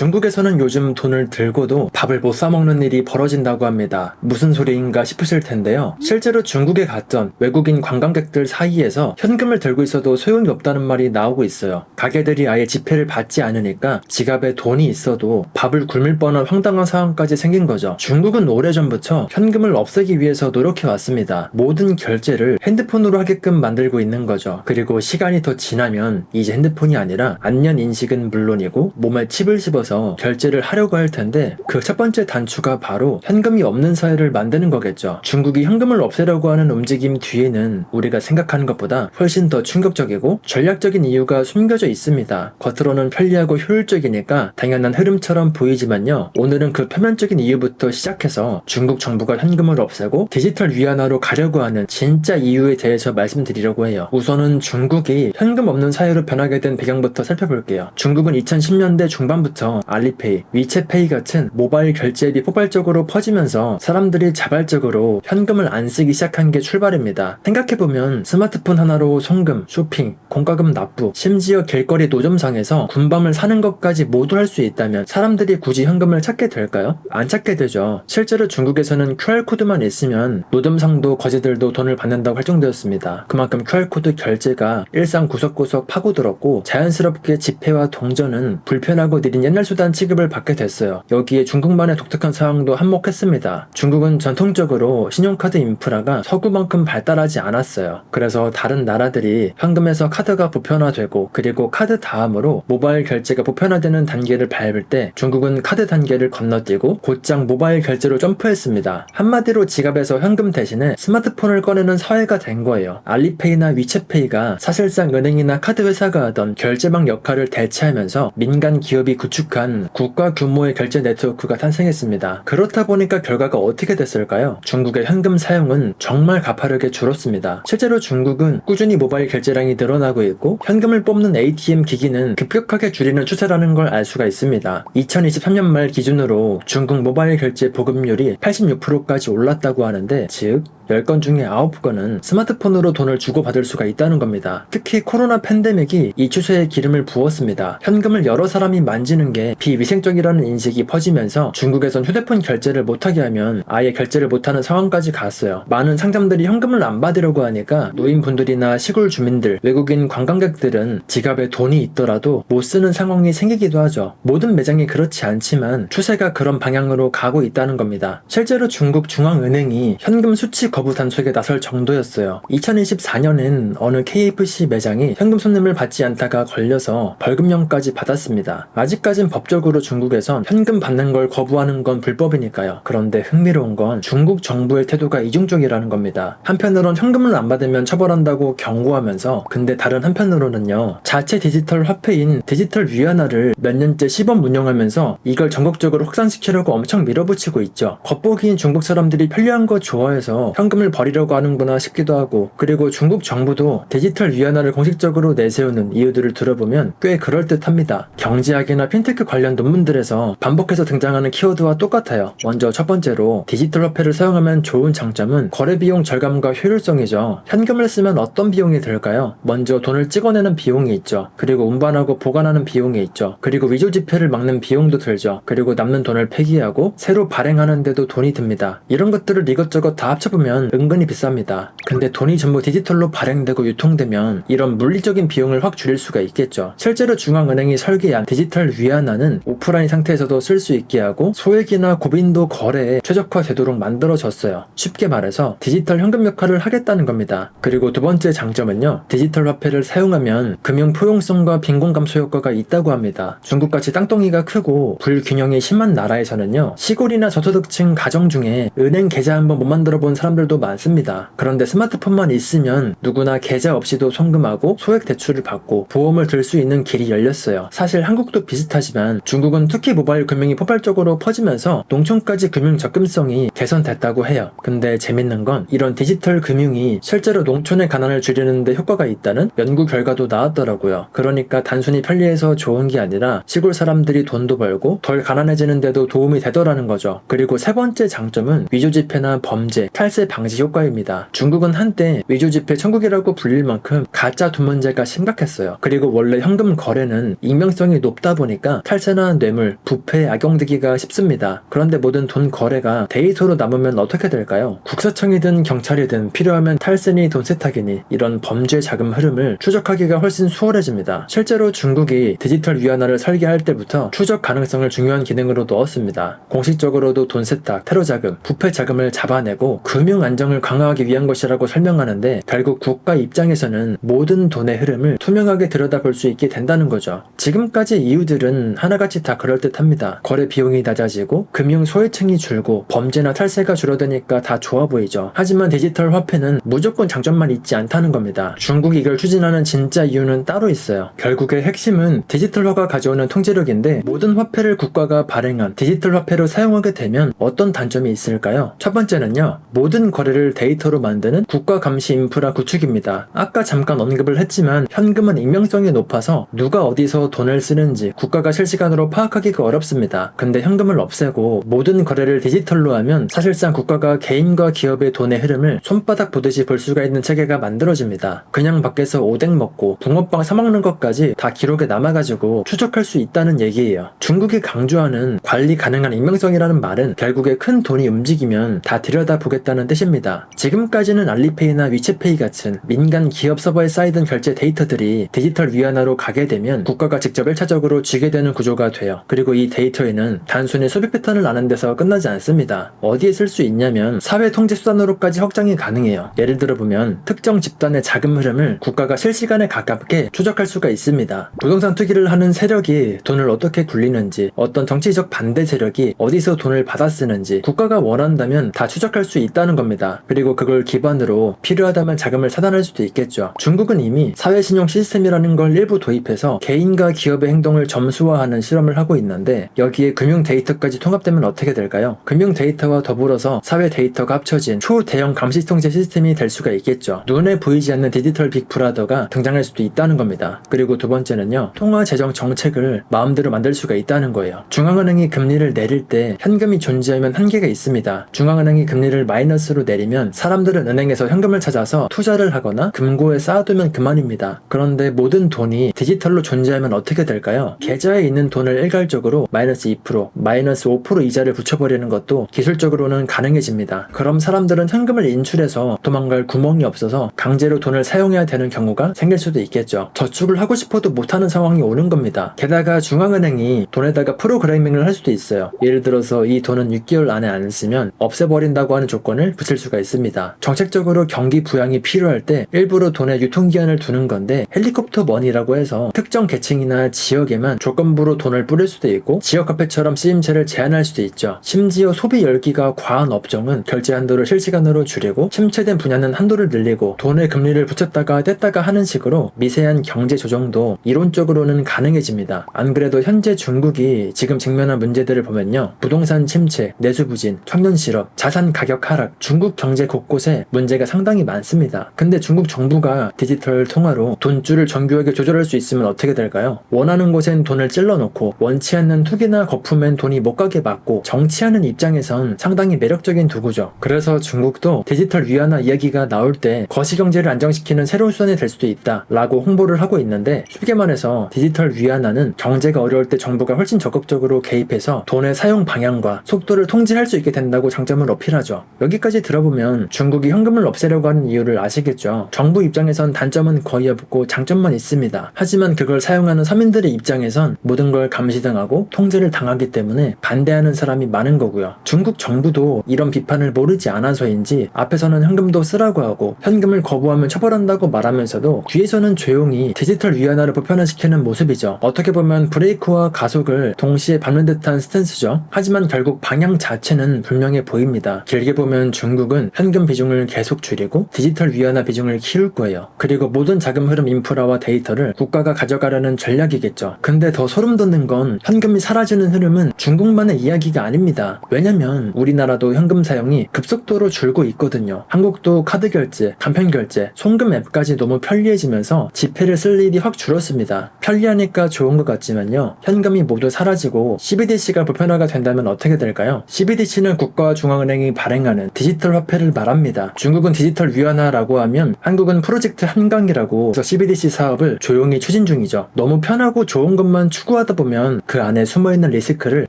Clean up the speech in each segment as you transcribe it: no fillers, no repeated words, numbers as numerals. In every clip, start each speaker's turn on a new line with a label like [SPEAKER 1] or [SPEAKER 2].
[SPEAKER 1] 중국에서는 요즘 돈을 들고도 밥을 못 사먹는 일이 벌어진다고 합니다. 무슨 소리인가 싶으실 텐데요. 실제로 중국에 갔던 외국인 관광객들 사이에서 현금을 들고 있어도 소용이 없다는 말이 나오고 있어요. 가게들이 아예 지폐를 받지 않으니까 지갑에 돈이 있어도 밥을 굶을 뻔한 황당한 상황까지 생긴 거죠. 중국은 오래전부터 현금을 없애기 위해서 노력해왔습니다. 모든 결제를 핸드폰으로 하게끔 만들고 있는 거죠. 그리고 시간이 더 지나면 이제 핸드폰이 아니라 안면 인식은 물론이고 몸에 칩을 집어서 결제를 하려고 할 텐데 그 첫 번째 단추가 바로 현금이 없는 사회를 만드는 거겠죠. 중국이 현금을 없애려고 하는 움직임 뒤에는 우리가 생각하는 것보다 훨씬 더 충격적이고 전략적인 이유가 숨겨져 있습니다. 겉으로는 편리하고 효율적이니까 당연한 흐름처럼 보이지만요. 오늘은 그 표면적인 이유부터 시작해서 중국 정부가 현금을 없애고 디지털 위안화로 가려고 하는 진짜 이유에 대해서 말씀드리려고 해요. 우선은 중국이 현금 없는 사회로 변하게 된 배경부터 살펴볼게요. 중국은 2010년대 중반부터 알리페이, 위챗페이 같은 모바일 결제 앱이 폭발적으로 퍼지면서 사람들이 자발적으로 현금을 안 쓰기 시작한 게 출발입니다. 생각해보면 스마트폰 하나로 송금, 쇼핑, 공과금 납부, 심지어 길거리 노점상에서 군밤을 사는 것까지 모두 할 수 있다면 사람들이 굳이 현금을 찾게 될까요? 안 찾게 되죠. 실제로 중국에서는 QR코드만 있으면 노점상도 거지들도 돈을 받는다고 설정되었습니다. 그만큼 QR코드 결제가 일상 구석구석 파고들었고 자연스럽게 지폐와 동전은 불편하고 느린 옛날 수단 취급을 받게 됐어요. 여기에 중국만의 독특한 상황도 한몫했습니다. 중국은 전통적으로 신용카드 인프라가 서구만큼 발달하지 않았어요. 그래서 다른 나라들이 현금에서 카드가 보편화되고 그리고 카드 다음으로 모바일 결제가 보편화되는 단계를 밟을 때 중국은 카드 단계를 건너뛰고 곧장 모바일 결제로 점프했습니다. 한마디로 지갑에서 현금 대신에 스마트폰을 꺼내는 사회가 된 거예요. 알리페이나 위챗페이가 사실상 은행이나 카드 회사가 하던 결제망 역할을 대체하면서 민간 기업이 구축한 국가 규모의 결제 네트워크가 탄생했습니다. 그렇다 보니까 결과가 어떻게 됐을까요? 중국의 현금 사용은 정말 가파르게 줄었습니다. 실제로 중국은 꾸준히 모바일 결제량이 늘어나고 있고 현금을 뽑는 ATM 기기는 급격하게 줄이는 추세라는 걸 알 수가 있습니다. 2023년 말 기준으로 중국 모바일 결제 보급률이 86%까지 올랐다고 하는데 즉 10건 중에 9건은 스마트폰으로 돈을 주고받을 수가 있다는 겁니다. 특히 코로나 팬데믹이 이 추세에 기름을 부었습니다. 현금을 여러 사람이 만지는 게 비위생적이라는 인식이 퍼지면서 중국에선 휴대폰 결제를 못하게 하면 아예 결제를 못하는 상황까지 갔어요. 많은 상점들이 현금을 안 받으려고 하니까 노인분들이나 시골 주민들, 외국인 관광객들은 지갑에 돈이 있더라도 못 쓰는 상황이 생기기도 하죠. 모든 매장이 그렇지 않지만 추세가 그런 방향으로 가고 있다는 겁니다. 실제로 중국 중앙은행이 현금 수치 거부 단속에 나설 정도였어요. 2024년엔 어느 KFC 매장이 현금 손님을 받지 않다가 걸려서 벌금형까지 받았습니다. 아직까진 법적으로 중국에선 현금 받는 걸 거부하는 건 불법이니까요. 그런데 흥미로운 건 중국 정부의 태도가 이중적이라는 겁니다. 한편으론 현금을 안 받으면 처벌한다고 경고하면서 근데 다른 한편으로는요. 자체 디지털 화폐인 디지털 위안화를 몇 년째 시범 운영하면서 이걸 전국적으로 확산시키려고 엄청 밀어붙이고 있죠. 겉보기엔 중국 사람들이 편리한 거 좋아해서 현금을 버리려고 하는구나 싶기도 하고 그리고 중국 정부도 디지털 위안화를 공식적으로 내세우는 이유들을 들어보면 꽤 그럴듯합니다. 경제학이나 핀테크 관련 논문들에서 반복해서 등장하는 키워드와 똑같아요. 먼저 첫 번째로 디지털 화폐를 사용하면 좋은 장점은 거래 비용 절감과 효율성이죠. 현금을 쓰면 어떤 비용이 들까요? 먼저 돈을 찍어내는 비용이 있죠. 그리고 운반하고 보관하는 비용이 있죠. 그리고 위조 지폐를 막는 비용도 들죠. 그리고 남는 돈을 폐기하고 새로 발행하는데도 돈이 듭니다. 이런 것들을 이것저것 다 합쳐보면 은근히 비쌉니다. 근데 돈이 전부 디지털로 발행되고 유통되면 이런 물리적인 비용을 확 줄일 수가 있겠죠. 실제로 중앙은행이 설계한 디지털 위안화는 오프라인 상태에서도 쓸 수 있게 하고 소액이나 고빈도 거래에 최적화되도록 만들어졌어요. 쉽게 말해서 디지털 현금 역할을 하겠다는 겁니다. 그리고 두 번째 장점은요. 디지털 화폐를 사용하면 금융 포용성과 빈곤 감소 효과가 있다고 합니다. 중국같이 땅덩이가 크고 불균형이 심한 나라에서는요. 시골이나 저소득층 가정 중에 은행 계좌 한번 못 만들어 본 사람들도 많습니다. 그런데 스마트폰만 있으면 누구나 계좌 없이도 송금하고 소액 대출을 받고 보험을 들 수 있는 길이 열렸어요. 사실 한국도 비슷하지만 중국은 특히 모바일 금융이 폭발적으로 퍼지면서 농촌까지 금융 접근성이 개선됐다고 해요. 근데 재밌는 건 이런 디지털 금융이 실제로 농촌의 가난을 줄이는 데 효과가 있다는 연구 결과도 나왔더라고요. 그러니까 단순히 편리해서 좋은 게 아니라 시골 사람들이 돈도 벌고 덜 가난해지는 데도 도움이 되더라는 거죠. 그리고 세 번째 장점은 위조 지폐나 범죄, 탈세 방지 효과입니다. 중국은 한때 위조지폐 천국이라고 불릴 만큼 가짜 돈 문제가 심각했어요. 그리고 원래 현금 거래는 익명성이 높다 보니까 탈세나 뇌물, 부패에 악용되기가 쉽습니다. 그런데 모든 돈 거래가 데이터로 남으면 어떻게 될까요? 국세청이든 경찰이든 필요하면 탈세니 돈 세탁이니 이런 범죄 자금 흐름을 추적하기가 훨씬 수월해집니다. 실제로 중국이 디지털 위안화를 설계할 때부터 추적 가능성을 중요한 기능으로 넣었습니다. 공식적으로도 돈 세탁, 테러 자금, 부패 자금을 잡아내고 금융 안정을 강화하기 위한 것이라고 설명하는데 결국 국가 입장에서는 모든 돈의 흐름을 투명하게 들여다볼 수 있게 된다는 거죠. 지금까지 이유들은 하나같이 다 그럴듯합니다. 거래 비용이 낮아지고 금융 소외층이 줄고 범죄나 탈세가 줄어드니까 다 좋아 보이죠. 하지만 디지털 화폐는 무조건 장점만 있지 않다는 겁니다. 중국이 이걸 추진하는 진짜 이유는 따로 있어요. 결국의 핵심은 디지털화가 가져오는 통제력인데 모든 화폐를 국가가 발행한 디지털 화폐로 사용하게 되면 어떤 단점이 있을까요? 첫 번째는요. 모든 거래를 데이터로 만드는 국가 감시 인프라 구축입니다. 아까 잠깐 언급을 했지만 현금은 익명성이 높아서 누가 어디서 돈을 쓰는지 국가가 실시간으로 파악하기가 어렵습니다. 근데 현금을 없애고 모든 거래를 디지털로 하면 사실상 국가가 개인과 기업의 돈의 흐름을 손바닥 보듯이 볼 수가 있는 체계가 만들어집니다. 그냥 밖에서 오뎅 먹고 붕어빵 사 먹는 것까지 다 기록에 남아가지고 추적할 수 있다는 얘기예요. 중국이 강조하는 관리 가능한 익명성이라는 말은 결국에 큰 돈이 움직이면 다 들여다보겠다는 뜻입니다. 지금까지는 알리페이나 위챗페이 같은 민간 기업 서버에 쌓이던 결제 데이터들이 디지털 위안화로 가게 되면 국가가 직접 1차적으로 쥐게 되는 구조가 돼요. 그리고 이 데이터에는 단순히 소비 패턴을 아는 데서 끝나지 않습니다. 어디에 쓸 수 있냐면 사회 통제 수단으로까지 확장이 가능해요. 예를 들어 보면 특정 집단의 자금 흐름을 국가가 실시간에 가깝게 추적할 수가 있습니다. 부동산 투기를 하는 세력이 돈을 어떻게 굴리는지, 어떤 정치적 반대 세력이 어디서 돈을 받아 쓰는지 국가가 원한다면 다 추적할 수 있다는 겁니다. 그리고 그걸 기반으로 필요하다면 자금을 차단할 수도 있겠죠. 중국은 이미 사회신용 시스템이라는 걸 일부 도입해서 개인과 기업의 행동을 점수화하는 실험을 하고 있는데 여기에 금융 데이터까지 통합되면 어떻게 될까요? 금융 데이터와 더불어서 사회 데이터가 합쳐진 초대형 감시 통제 시스템이 될 수가 있겠죠. 눈에 보이지 않는 디지털 빅브라더가 등장할 수도 있다는 겁니다. 그리고 두 번째는요. 통화 재정 정책을 마음대로 만들 수가 있다는 거예요. 중앙은행이 금리를 내릴 때 현금이 존재하면 한계가 있습니다. 중앙은행이 금리를 마이너스로 내리면 사람들은 은행에서 현금을 찾아서 투자를 하거나 금고에 쌓아두면 그만입니다. 그런데 모든 돈이 디지털로 존재하면 어떻게 될까요? 계좌에 있는 돈을 일괄적으로 마이너스 2%, 마이너스 5% 이자를 붙여버리는 것도 기술적으로는 가능해집니다. 그럼 사람들은 현금을 인출해서 도망갈 구멍이 없어서 강제로 돈을 사용해야 되는 경우가 생길 수도 있겠죠. 저축을 하고 싶어도 못하는 상황이 오는 겁니다. 게다가 중앙은행이 돈에다가 프로그래밍을 할 수도 있어요. 예를 들어서 이 돈은 6개월 안에 안 쓰면 없애버린다고 하는 조건을 붙일 수가 있습니다. 정책적으로 경기 부양이 필요할 때 일부러 돈의 유통기한을 두는 건데 헬리콥터 머니라고 해서 특정 계층이나 지역에만 조건부로 돈을 뿌릴 수도 있고 지역화폐처럼 쓰임새를 제한할 수도 있죠. 심지어 소비 열기가 과한 업종은 결제 한도를 실시간으로 줄이고 침체된 분야는 한도를 늘리고 돈의 금리를 붙였다가 뗐다가 하는 식으로 미세한 경제 조정도 이론적으로는 가능해집니다. 안 그래도 현재 중국이 지금 직면한 문제들을 보면요. 부동산 침체, 내수 부진, 청년 실업, 자산 가격 하락, 중국 경제 곳곳에 문제가 상당히 많습니다. 근데 중국 정부가 디지털 통화로 돈줄을 정교하게 조절할 수 있으면 어떻게 될까요? 원하는 곳엔 돈을 찔러놓고 원치 않는 투기나 거품엔 돈이 못 가게 막고 정치하는 입장에선 상당히 매력적인 도구죠. 그래서 중국도 디지털 위안화 이야기가 나올 때 거시경제를 안정시키는 새로운 수단이 될 수도 있다 라고 홍보를 하고 있는데 쉽게 말해서 디지털 위안화는 경제가 어려울 때 정부가 훨씬 적극적으로 개입해서 돈의 사용 방향과 속도를 통제할 수 있게 된다고 장점을 어필하죠. 여기까지 들어보면 중국이 현금을 없애려고 하는 이유를 아시겠죠. 정부 입장에선 단점은 거의 없고 장점만 있습니다. 하지만 그걸 사용하는 서민들의 입장에선 모든 걸 감시당하고 통제를 당하기 때문에 반대하는 사람이 많은 거고요. 중국 정부도 이런 비판을 모르지 않아서인지 앞에서는 현금도 쓰라고 하고 현금을 거부하면 처벌한다고 말하면서도 뒤에서는 조용히 디지털 위안화를 보편화시키는 모습이죠. 어떻게 보면 브레이크와 가속을 동시에 밟는 듯한 스탠스죠. 하지만 결국 방향 자체는 분명해 보입니다. 길게 보면 중국은 현금 비중을 계속 줄이고 디지털 위안화 비중을 키울 거예요. 그리고 모든 자금 흐름 인프라와 데이터를 국가가 가져가려는 전략이겠죠. 근데 더 소름 돋는 건 현금이 사라지는 흐름은 중국만의 이야기가 아닙니다. 왜냐면 우리나라도 현금 사용이 급속도로 줄고 있거든요. 한국도 카드 결제, 간편 결제, 송금 앱까지 너무 편리해지면서 지폐를 쓸 일이 확 줄었습니다. 편리하니까 좋은 것 같지만요. 현금이 모두 사라지고 CBDC가 보편화가 된다면 어떻게 될까요? CBDC는 국가와 중앙은행이 발행하는 디지털 디지털 화폐를 말합니다. 중국은 디지털 위안화라고 하면 한국은 프로젝트 한강이라고 해서 CBDC 사업을 조용히 추진 중이죠. 너무 편하고 좋은 것만 추구하다 보면 그 안에 숨어있는 리스크를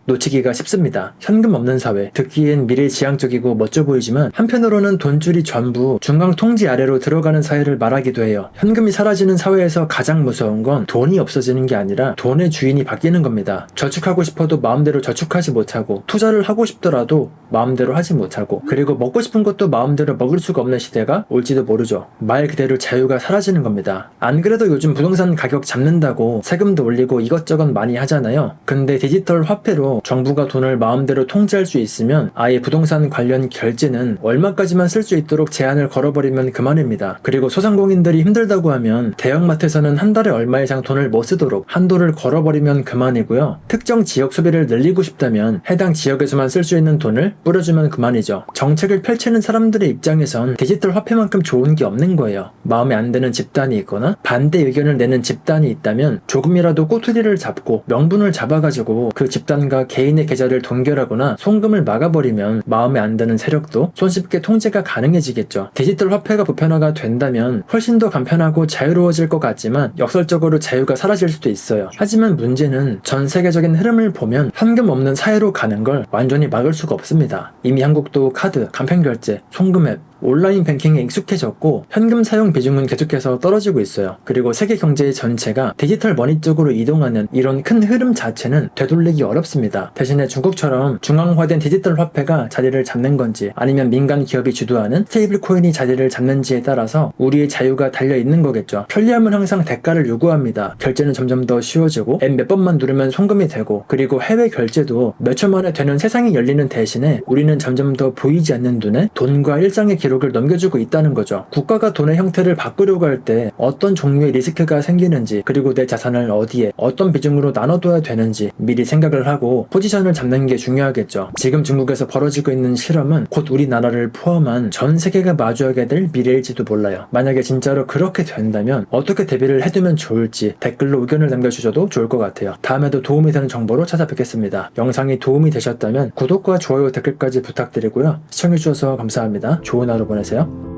[SPEAKER 1] 놓치기가 쉽습니다. 현금 없는 사회, 듣기엔 미래지향적이고 멋져 보이지만 한편으로는 돈줄이 전부 중앙 통제 아래로 들어가는 사회를 말하기도 해요. 현금이 사라지는 사회에서 가장 무서운 건 돈이 없어지는 게 아니라 돈의 주인이 바뀌는 겁니다. 저축하고 싶어도 마음대로 저축하지 못하고, 투자를 하고 싶더라도 마음대로 하지 못하고, 그리고 먹고 싶은 것도 마음대로 먹을 수가 없는 시대가 올지도 모르죠. 말 그대로 자유가 사라지는 겁니다. 안 그래도 요즘 부동산 가격 잡는다고 세금도 올리고 이것저것 많이 하잖아요. 근데 디지털 화폐로 정부가 돈을 마음대로 통제할 수 있으면 아예 부동산 관련 결제는 얼마까지만 쓸 수 있도록 제한을 걸어버리면 그만입니다. 그리고 소상공인들이 힘들다고 하면 대형마트에서는 한 달에 얼마 이상 돈을 못 쓰도록 한도를 걸어버리면 그만이고요. 특정 지역 소비를 늘리고 싶다면 해당 지역에서만 쓸 수 있는 돈을 뿌려주면 그만이죠. 정책을 펼치는 사람들의 입장에선 디지털 화폐만큼 좋은 게 없는 거예요. 마음에 안 드는 집단이 있거나 반대 의견을 내는 집단이 있다면 조금이라도 꼬투리를 잡고 명분을 잡아가지고 그 집단과 개인의 계좌를 동결하거나 송금을 막아버리면 마음에 안 드는 세력도 손쉽게 통제가 가능해지겠죠. 디지털 화폐가 보편화가 된다면 훨씬 더 간편하고 자유로워질 것 같지만 역설적으로 자유가 사라질 수도 있어요. 하지만 문제는 전 세계적인 흐름을 보면 현금 없는 사회로 가는 걸 완전히 막을 수가 없습니다. 이미 한국도 카드, 간편결제, 송금 앱, 온라인 뱅킹에 익숙해졌고 현금 사용 비중은 계속해서 떨어지고 있어요. 그리고 세계 경제의 전체가 디지털 머니 쪽으로 이동하는 이런 큰 흐름 자체는 되돌리기 어렵습니다. 대신에 중국처럼 중앙화된 디지털 화폐가 자리를 잡는 건지 아니면 민간 기업이 주도하는 스테이블 코인이 자리를 잡는지에 따라서 우리의 자유가 달려있는 거겠죠. 편리함은 항상 대가를 요구합니다. 결제는 점점 더 쉬워지고 앱 몇 번만 누르면 송금이 되고, 그리고 해외 결제도 몇 초 만에 되는 세상이 열리는 대신에 우리는 점점 더 보이지 않는 눈에 돈과 일상의 기록을 넘겨주고 있다는 거죠. 국가가 돈의 형태를 바꾸려고 할 때 어떤 종류의 리스크가 생기는지, 그리고 내 자산을 어디에 어떤 비중으로 나눠둬야 되는지 미리 생각을 하고 포지션을 잡는 게 중요하겠죠. 지금 중국에서 벌어지고 있는 실험은 곧 우리나라를 포함한 전 세계가 마주하게 될 미래일지도 몰라요. 만약에 진짜로 그렇게 된다면 어떻게 대비를 해두면 좋을지 댓글로 의견을 남겨주셔도 좋을 것 같아요. 다음에도 도움이 되는 정보로 찾아뵙겠습니다. 영상이 도움이 되셨다면 구독과 좋아요, 댓글까지 부탁드리고요. 시청해주셔서 감사합니다. 좋은 하루 보내세요.